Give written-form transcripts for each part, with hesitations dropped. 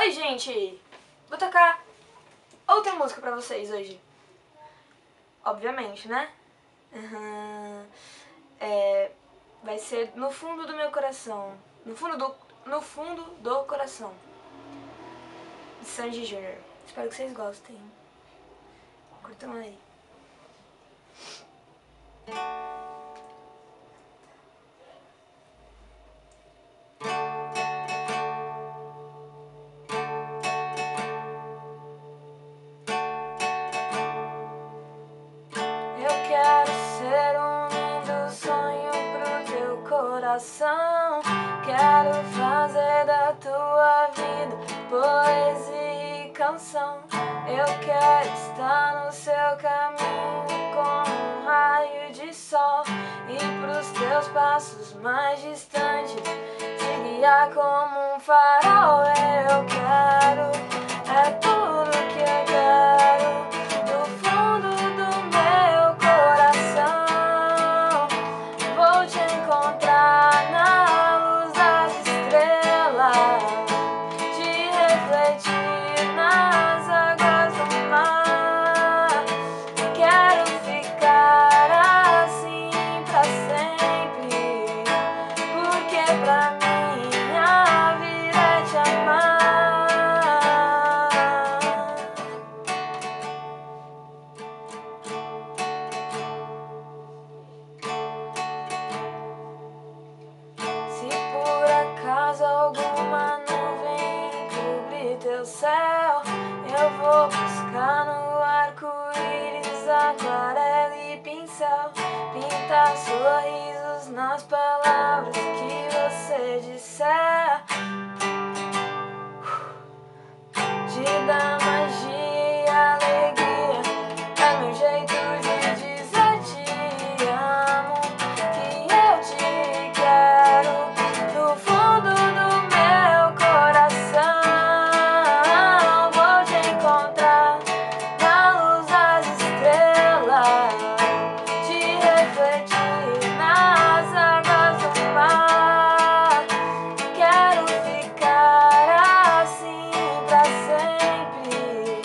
Oi, gente! Vou tocar outra música pra vocês hoje. Obviamente, né? Vai ser No Fundo do Meu Coração. No fundo do coração. De Sandy Júnior. Espero que vocês gostem. Curtam aí. Eu quero ser um lindo sonho pro teu coração. Quero fazer da tua vida poesia e canção. Eu quero estar no seu caminho como um raio de sol, e pros teus passos mais distantes te guiar como um farol. Eu quero, é tudo que eu quero. Do fundo do meu coração vou te encontrar na luz das estrelas, te refletir nas águas do mar. Quero ficar assim pra sempre, porque pra mim a vida é te amar. Se por acaso alguma nuvem cobrir teu céu, eu vou buscar no arco-íris aquarela e pincel, pintar sorrisos nas palavras que você disser, te dar magia e alegria. É meu jeito de dizer te amo, que eu te quero. Do fundo do meu coração vou te encontrar na luz das estrelas, te refletir nas águas do mar. Quero ficar assim pra sempre,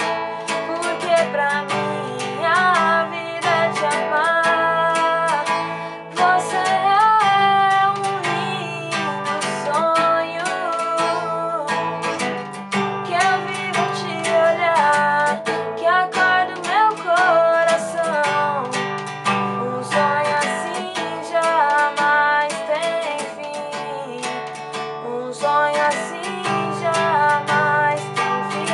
porque pra mim a vida é te amar. Você é um lindo sonho que eu vivo te olhar, que acorda o meu coração. Um sonho assim jamais tem fim. Um sonho assim jamais tem fim.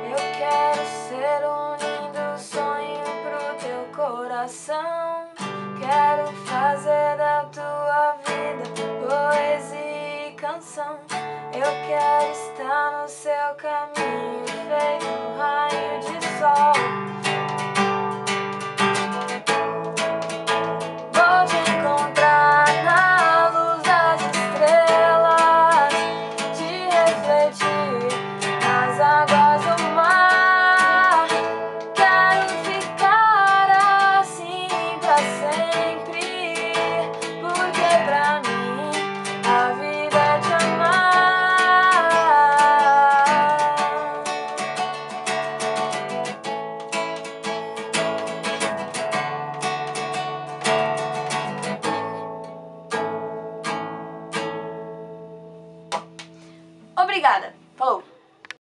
Eu quero ser um lindo sonho pro teu coração. Quero fazer da tua vida poesia e canção. Eu quero estar no seu caminho feito um raio de sol. Vou te encontrar na luz das estrelas, te refletir nas águas do mar. Quero ficar assim pra sempre, porque pra mim a vida é te amar. Obrigada. Falou.